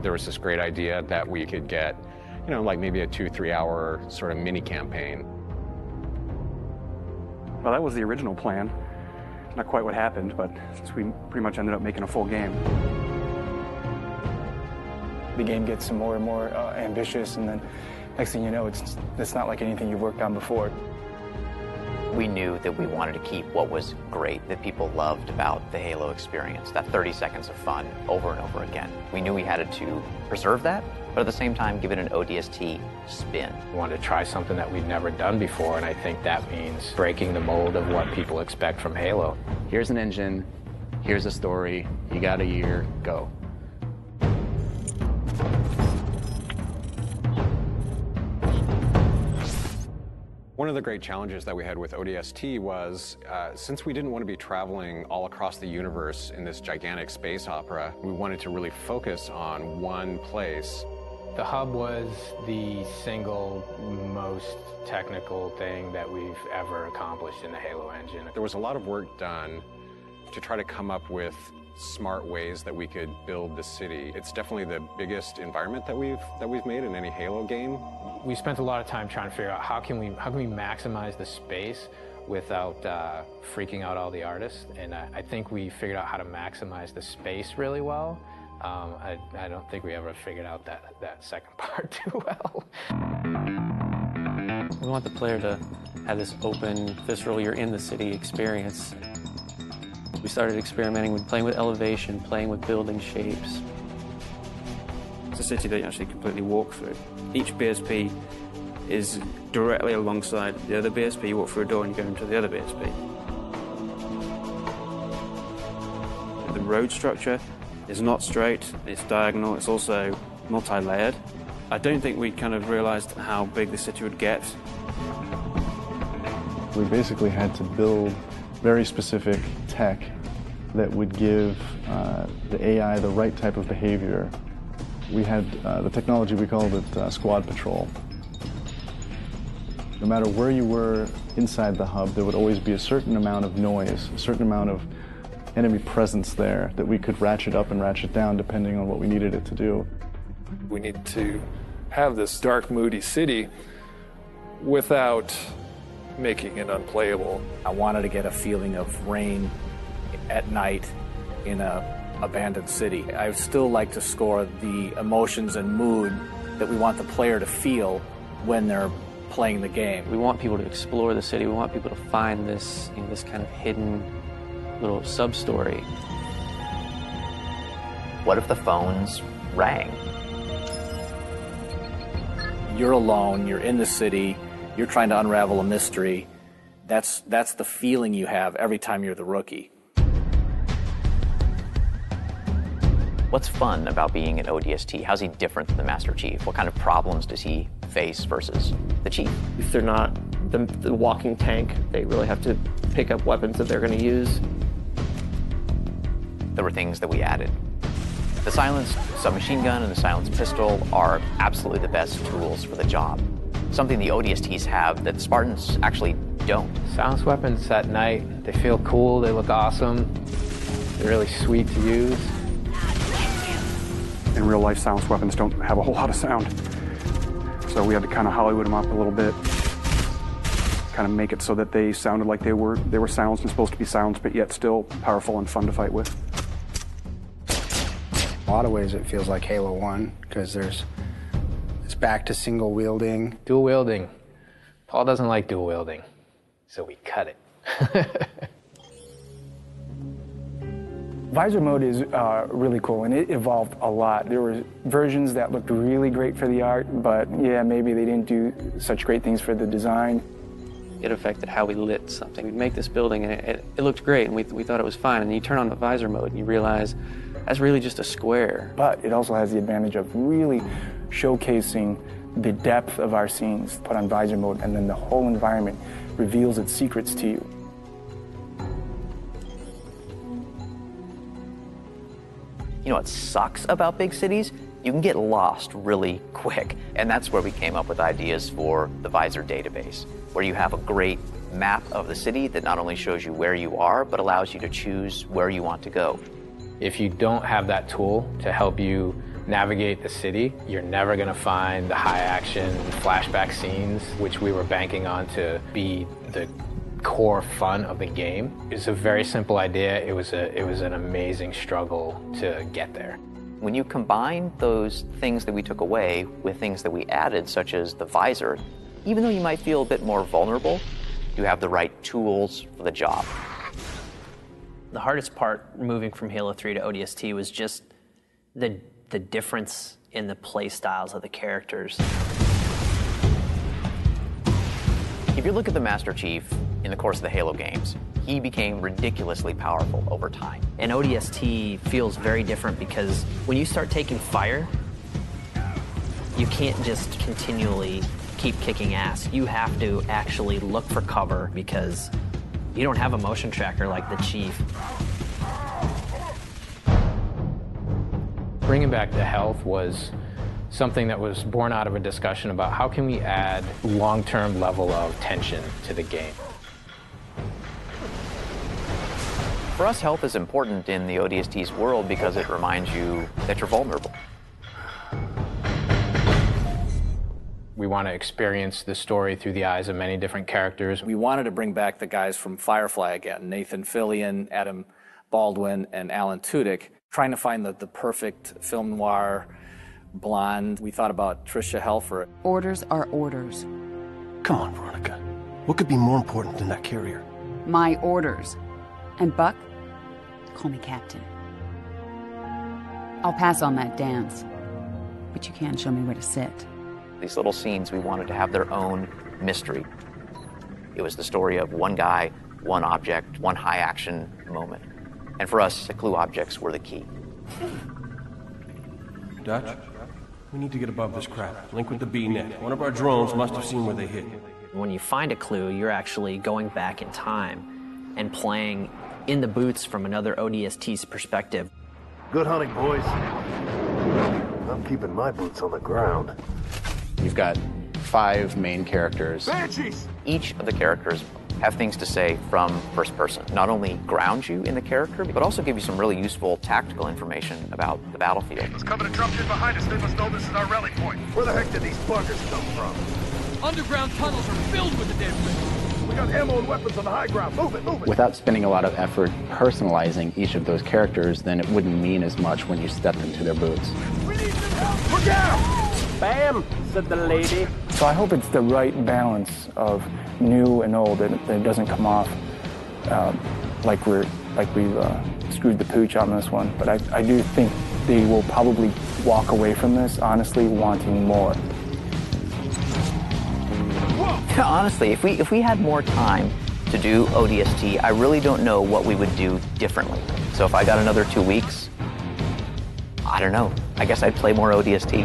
There was this great idea that we could get, you know, like maybe a 2-3 hour sort of mini campaign. Well, that was the original plan. Not quite what happened, but since we pretty much ended up making a full game. The game gets some more and more ambitious, and then next thing you know, it's not like anything you've worked on before. We knew that we wanted to keep what was great, that people loved about the Halo experience, that 30 seconds of fun over and over again. We knew we had to preserve that, but at the same time give it an O.D.S.T spin. We wanted to try something that we'd never done before, and I think that means breaking the mold of what people expect from Halo. Here's an engine, here's a story, you got a year, go. One of the great challenges that we had with O.D.S.T was, since we didn't want to be traveling all across the universe in this gigantic space opera, we wanted to really focus on one place. The hub was the single most technical thing that we've ever accomplished in the Halo engine. There was a lot of work done to try to come up with smart ways that we could build the city. It's definitely the biggest environment that we've made in any Halo game. We spent a lot of time trying to figure out how can we maximize the space without freaking out all the artists, and I think we figured out how to maximize the space really well. I don't think we ever figured out that second part too well. We want the player to have this open, visceral, you're in the city experience. We started experimenting with playing with elevation, playing with building shapes. It's a city that you actually completely walk through. Each BSP is directly alongside the other BSP. You walk through a door and you go into the other BSP. The road structure is not straight, it's diagonal, it's also multi-layered. I don't think we kind of realized how big the city would get. We basically had to build very specific tech that would give the AI the right type of behavior. We had the technology, we called it Squad Patrol. No matter where you were inside the hub, there would always be a certain amount of noise, a certain amount of enemy presence there that we could ratchet up and ratchet down depending on what we needed it to do. We need to have this dark, moody city without making it unplayable. I wanted to get a feeling of rain at night in an abandoned city. I still like to score the emotions and mood that we want the player to feel when they're playing the game. We want people to explore the city. We want people to find this, this kind of hidden little sub-story. What if the phones rang? You're alone, you're in the city, you're trying to unravel a mystery. That's the feeling you have every time you're the rookie. What's fun about being an O.D.S.T? How's he different than the Master Chief? What kind of problems does he face versus the Chief? If they're not the walking tank, they really have to pick up weapons that they're going to use. There were things that we added. The silenced submachine gun and the silenced pistol are absolutely the best tools for the job. Something the O.D.S.Ts have that Spartans actually don't. Silenced weapons at night, they feel cool, they look awesome, they're really sweet to use. In real life, silenced weapons don't have a whole lot of sound. So we had to kind of Hollywood them up a little bit, kind of make it so that they sounded like they were silenced and supposed to be silenced, but yet still powerful and fun to fight with. In a lot of ways, it feels like Halo 1, because it's back to single wielding. Dual wielding. Paul doesn't like dual wielding, so we cut it. Visor mode is really cool, and it evolved a lot. There were versions that looked really great for the art, but yeah, maybe they didn't do such great things for the design. It affected how we lit something. We'd make this building, and it looked great, and we thought it was fine. And you turn on the visor mode, and you realize that's really just a square. But it also has the advantage of really showcasing the depth of our scenes put on visor mode, and then the whole environment reveals its secrets to you. You know what sucks about big cities? You can get lost really quick. And that's where we came up with ideas for the Visor database, where you have a great map of the city that not only shows you where you are, but allows you to choose where you want to go. If you don't have that tool to help you navigate the city. You're never going to find the high-action flashback scenes, which we were banking on to be the core fun of the game. It's a very simple idea. It was an amazing struggle to get there. When you combine those things that we took away with things that we added, such as the visor, even though you might feel a bit more vulnerable, you have the right tools for the job. The hardest part moving from Halo 3 to O.D.S.T was just the difference in the play styles of the characters. If you look at the Master Chief in the course of the Halo games, he became ridiculously powerful over time. And O.D.S.T feels very different because when you start taking fire, you can't just continually keep kicking ass. You have to actually look for cover because you don't have a motion tracker like the Chief. Bringing back the health was something that was born out of a discussion about how can we add long-term level of tension to the game. For us, health is important in the O.D.S.T's world because it reminds you that you're vulnerable. We want to experience the story through the eyes of many different characters. We wanted to bring back the guys from Firefly again, Nathan Fillion, Adam Baldwin, and Alan Tudyk, trying to find the perfect film noir blonde. We thought about Tricia Helfer. Orders are orders. Come on, Veronica. What could be more important than that carrier? My orders. And Buck, call me Captain. I'll pass on that dance, but you can show me where to sit. These little scenes, we wanted to have their own mystery. It was the story of one guy, one object, one high-action moment. And for us, the clue objects were the key. Dutch, we need to get above this crap. Link with the B-net. One of our drones must have seen where they hit. When you find a clue, you're actually going back in time and playing in the boots from another O.D.S.T's perspective. Good hunting, boys. I'm keeping my boots on the ground. You've got 5 main characters. Banshees! Each of the characters have things to say from first person. Not only ground you in the character, but also give you some really useful tactical information about the battlefield. Let's cover the drum kit behind us. They must know this is our rally point. Where the heck did these buggers come from? Underground tunnels are filled with the dead things. We got ammo and weapons on the high ground. Move it, move it. Without spending a lot of effort personalizing each of those characters, then it wouldn't mean as much when you stepped into their boots. We need some help! Look out! Bam, said the lady. So I hope it's the right balance of new and old, that it doesn't come off like we've screwed the pooch on this one. But I do think they will probably walk away from this honestly wanting more. Honestly, if we had more time to do O.D.S.T, I really don't know what we would do differently. So if I got another 2 weeks, I don't know. I guess I'd play more O.D.S.T.